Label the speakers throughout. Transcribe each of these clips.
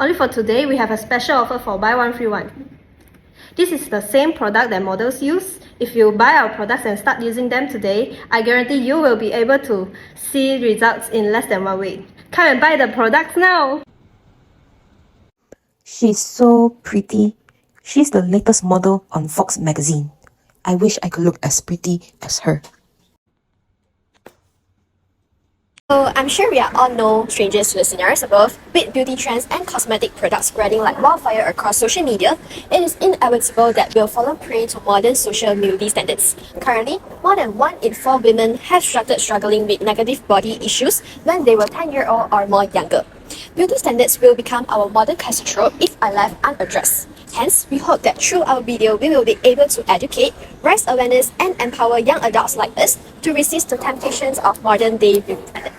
Speaker 1: Only for today, we have a special offer for buy one free one. This is the same product that models use. If you buy our products and start using them today, I guarantee you will be able to see results in less than 1 week. Come and buy the products now!
Speaker 2: She's so pretty. She's the latest model on Fox magazine. I wish I could look as pretty as her.
Speaker 3: So I'm sure we are all no strangers to the scenarios above. With beauty trends and cosmetic products spreading like wildfire across social media, it is inevitable that we'll fall prey to modern social beauty standards. Currently, more than 1 in 4 women have started struggling with negative body issues when they were 10-year-old or more younger. Beauty standards will become our modern catastrophe if are left unaddressed. Hence, we hope that through our video, we will be able to educate, raise awareness, and empower young adults like us to resist the temptations of modern-day beauty standards.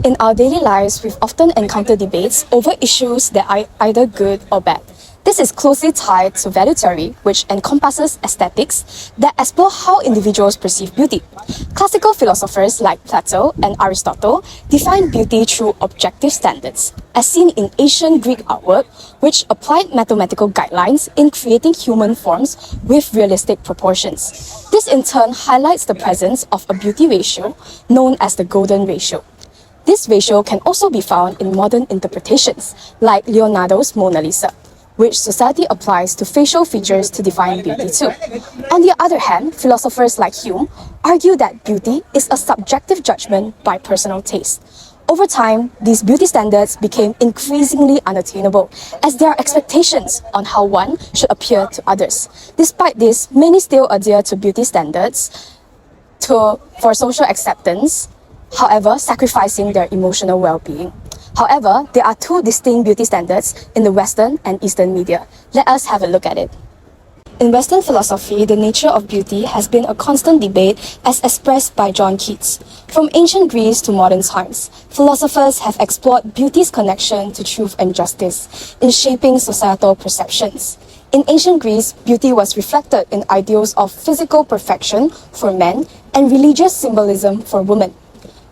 Speaker 4: In our daily lives, we've often encountered debates over issues that are either good or bad. This is closely tied to value theory, which encompasses aesthetics that explore how individuals perceive beauty. Classical philosophers like Plato and Aristotle define beauty through objective standards, as seen in ancient Greek artwork, which applied mathematical guidelines in creating human forms with realistic proportions. This in turn highlights the presence of a beauty ratio known as the golden ratio. This ratio can also be found in modern interpretations, like Leonardo's Mona Lisa, which society applies to facial features to define beauty too. On the other hand, philosophers like Hume argue that beauty is a subjective judgment by personal taste. Over time, these beauty standards became increasingly unattainable, as there are expectations on how one should appear to others. Despite this, many still adhere to beauty standards for social acceptance, however, sacrificing their emotional well-being. However, there are two distinct beauty standards in the Western and Eastern media. Let us have a look at it. In Western philosophy, the nature of beauty has been a constant debate as expressed by John Keats. From ancient Greece to modern times, philosophers have explored beauty's connection to truth and justice in shaping societal perceptions. In ancient Greece, beauty was reflected in ideals of physical perfection for men and religious symbolism for women.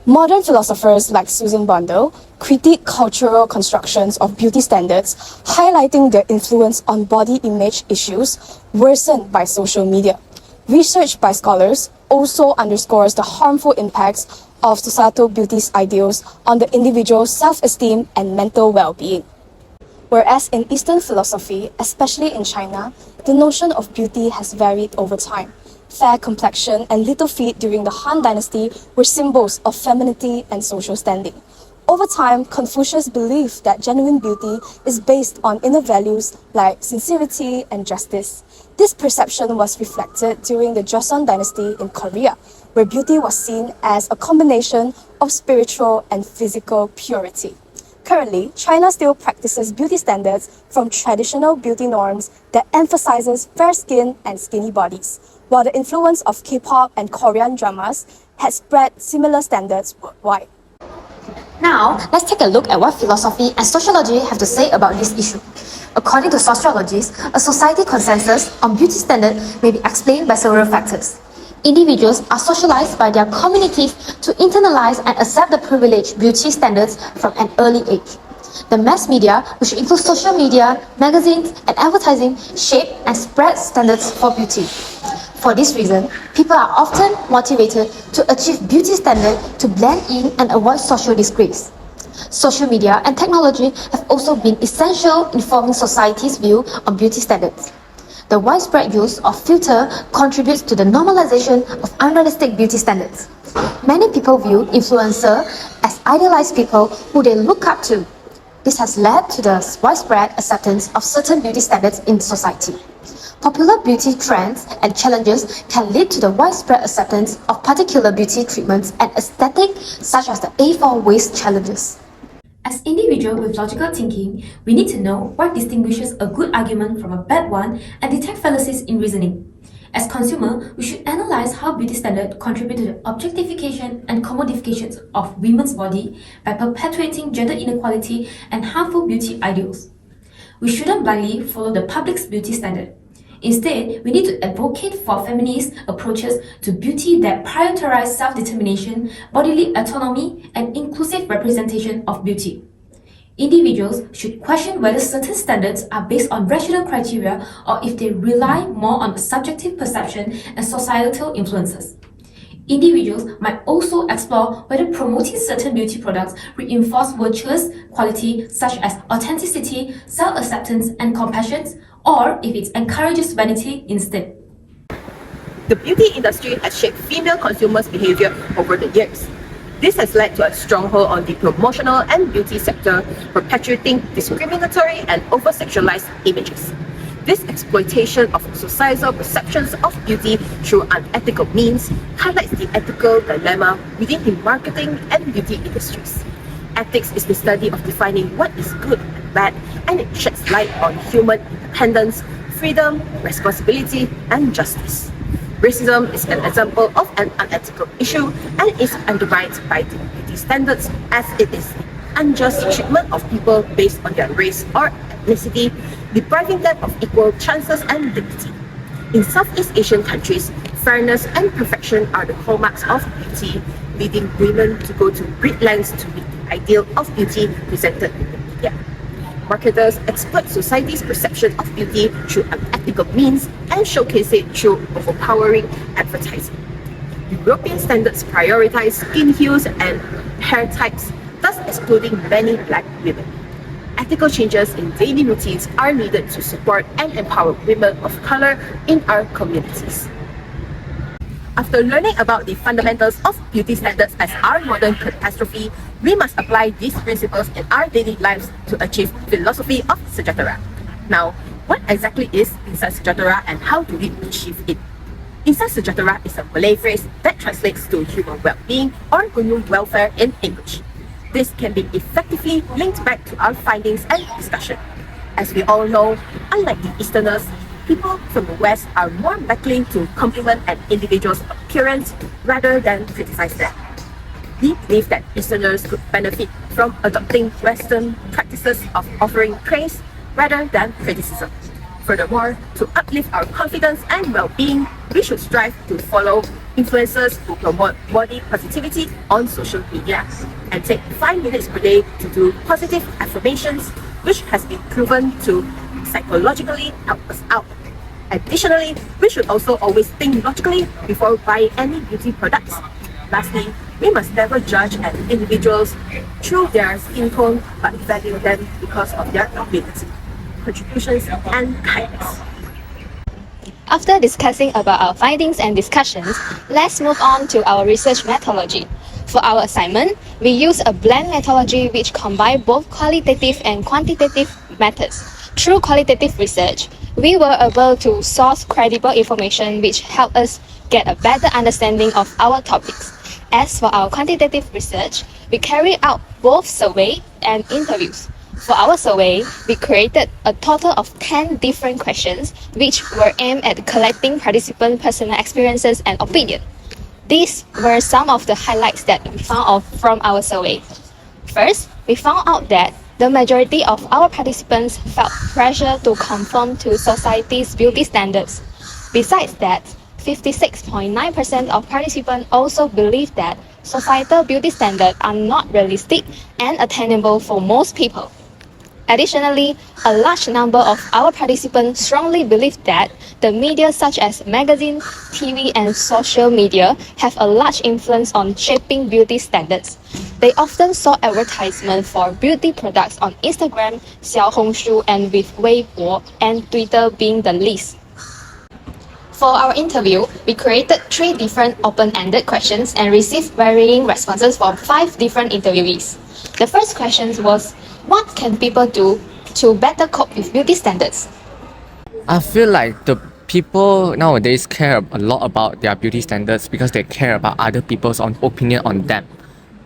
Speaker 4: Modern philosophers like Susan Bundle critique cultural constructions of beauty standards, highlighting their influence on body image issues worsened by social media. Research by scholars also underscores the harmful impacts of societal beauty ideals on the individual's self-esteem and mental well-being. Whereas in Eastern philosophy, especially in China, the notion of beauty has varied over time. Fair complexion and little feet during the Han Dynasty were symbols of femininity and social standing. Over time, Confucius believed that genuine beauty is based on inner values like sincerity and justice. This perception was reflected during the Joseon Dynasty in Korea, where beauty was seen as a combination of spiritual and physical purity. Currently, China still practices beauty standards from traditional beauty norms that emphasizes fair skin and skinny bodies, while the influence of K-pop and Korean dramas has spread similar standards worldwide.
Speaker 3: Now, let's take a look at what philosophy and sociology have to say about this issue. According to sociologists, a society consensus on beauty standard may be explained by several factors. Individuals are socialized by their communities to internalize and accept the privileged beauty standards from an early age. The mass media, which includes social media, magazines, and advertising, shape and spread standards for beauty. For this reason, people are often motivated to achieve beauty standards to blend in and avoid social disgrace. Social media and technology have also been essential in forming society's view on beauty standards. The widespread use of filter contributes to the normalization of unrealistic beauty standards. Many people view influencers as idealized people who they look up to. This has led to the widespread acceptance of certain beauty standards in society. Popular beauty trends and challenges can lead to the widespread acceptance of particular beauty treatments and aesthetics such as the A4 waist challenges.
Speaker 5: As individuals with logical thinking, we need to know what distinguishes a good argument from a bad one and detect fallacies in reasoning. As consumers, we should analyze how beauty standards contribute to the objectification and commodification of women's body by perpetuating gender inequality and harmful beauty ideals. We shouldn't blindly follow the public's beauty standard. Instead, we need to advocate for feminist approaches to beauty that prioritize self-determination, bodily autonomy, and inclusive representation of beauty. Individuals should question whether certain standards are based on rational criteria or if they rely more on subjective perception and societal influences. Individuals might also explore whether promoting certain beauty products reinforce virtuous quality such as authenticity, self-acceptance, and compassion, or if it encourages vanity instead.
Speaker 2: The beauty industry has shaped female consumers' behavior over the years. This has led to a stronghold on the promotional and beauty sector, perpetuating discriminatory and over-sexualized images. This exploitation of societal perceptions of beauty through unethical means highlights the ethical dilemma within the marketing and beauty industries. Ethics is the study of defining what is good and bad, and it sheds light on human independence, freedom, responsibility, and justice. Racism is an example of an unethical issue and is undermined by the beauty standards, as it is the unjust treatment of people based on their race or ethnicity, depriving them of equal chances and dignity. In Southeast Asian countries, fairness and perfection are the hallmarks of beauty, leading women to go to great lengths to meet the ideal of beauty presented in the media. Marketers exploit society's perception of beauty through unethical means and showcase it through overpowering advertising. European standards prioritize skin hues and hair types, thus excluding many black women. Ethical changes in daily routines are needed to support and empower women of color in our communities. After learning about the fundamentals of beauty standards as our modern catastrophe, we must apply these principles in our daily lives to achieve philosophy of Sejahtera. Now, what exactly is Insan Sejahtera and how do we achieve it? Insan Sejahtera is a Malay phrase that translates to human well-being or human welfare in English. This can be effectively linked back to our findings and discussion. As we all know, unlike the Easterners, people from the West are more likely to compliment an individual's appearance rather than criticize them. We believe that Easterners could benefit from adopting Western practices of offering praise rather than criticism. Furthermore, to uplift our confidence and well-being, we should strive to follow influencers who promote body positivity on social media and take 5 minutes per day to do positive affirmations, which has been proven to psychologically help us out. Additionally, we should also always think logically before buying any beauty products. Lastly, we must never judge an individuals through their skin tone, but value them because of their ability, contributions, and kindness.
Speaker 3: After discussing about our findings and discussions, let's move on to our research methodology. For our assignment, we use a blend methodology which combines both qualitative and quantitative methods. Through qualitative research, we were able to source credible information which helped us get a better understanding of our topics. As for our quantitative research, we carried out both survey and interviews. For our survey, we created a total of 10 different questions which were aimed at collecting participant personal experiences and opinion. These were some of the highlights that we found out from our survey. First, we found out that the majority of our participants felt pressure to conform to society's beauty standards. Besides that, 56.9% of participants also believe that societal beauty standards are not realistic and attainable for most people. Additionally, a large number of our participants strongly believe that the media such as magazines, TV, and social media have a large influence on shaping beauty standards. They often saw advertisements for beauty products on Instagram, Xiaohongshu, and with Weibo and Twitter being the least. For our interview, we created 3 different open-ended questions and received varying responses from 5 different interviewees. The first question was, what can people do to better cope with beauty standards?
Speaker 6: I feel like the people nowadays care a lot about their beauty standards because they care about other people's opinion on them.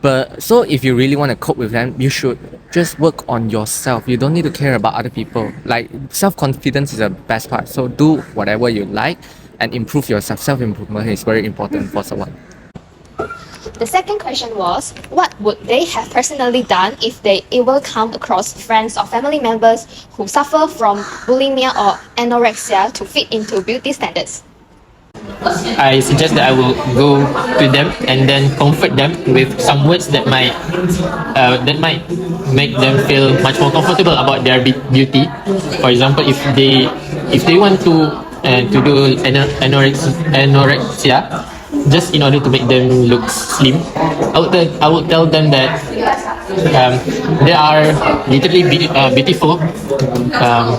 Speaker 6: But so if you really want to cope with them, you should just work on yourself. You don't need to care about other people. Like, self-confidence is the best part. So do whatever you like and improve yourself. Self-improvement is very important for someone.
Speaker 3: The second question was, what would they have personally done if they ever come across friends or family members who suffer from bulimia or anorexia to fit into beauty standards?
Speaker 7: I suggest that I will go to them and then comfort them with some words that might make them feel much more comfortable about their beauty. For example, if they want to do anorexia just in order to make them look slim, I would tell them that they are literally beautiful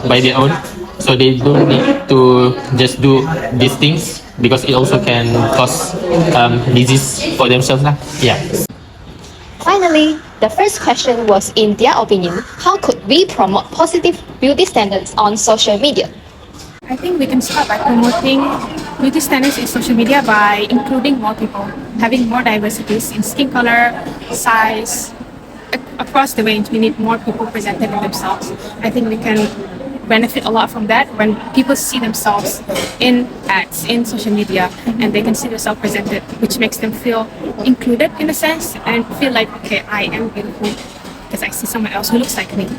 Speaker 7: by their own, so they don't need to just do these things because it also can cause disease for themselves lah. Yeah.
Speaker 3: Finally, the first question was, in their opinion, how could we promote positive beauty standards on social media?
Speaker 8: I think we can start by promoting beauty standards in social media by including more people, having more diversities in skin color, size, across the range. We need more people presented in themselves. I think we can benefit a lot from that when people see themselves in ads, in social media, and they can see themselves presented, which makes them feel included in a sense and feel like, okay, I am beautiful because I see someone else who looks like me.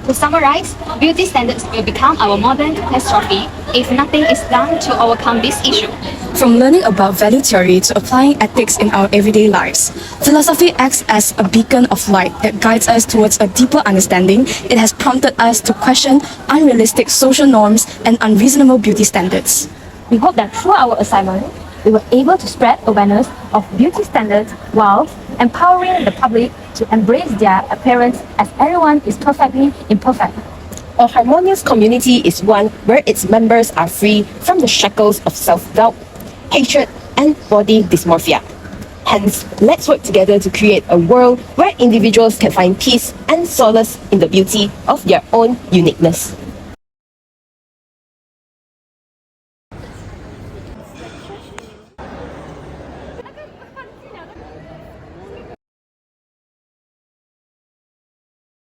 Speaker 3: To summarize, beauty standards will become our modern catastrophe if nothing is done to overcome this issue.
Speaker 4: From learning about value theory to applying ethics in our everyday lives, philosophy acts as a beacon of light that guides us towards a deeper understanding. It has prompted us to question unrealistic social norms and unreasonable beauty standards.
Speaker 3: We hope that through our assignment, we were able to spread awareness of beauty standards while empowering the public to embrace their appearance, as everyone is perfectly imperfect.
Speaker 2: A harmonious community is one where its members are free from the shackles of self-doubt, hatred, and body dysmorphia. Hence, let's work together to create a world where individuals can find peace and solace in the beauty of their own uniqueness.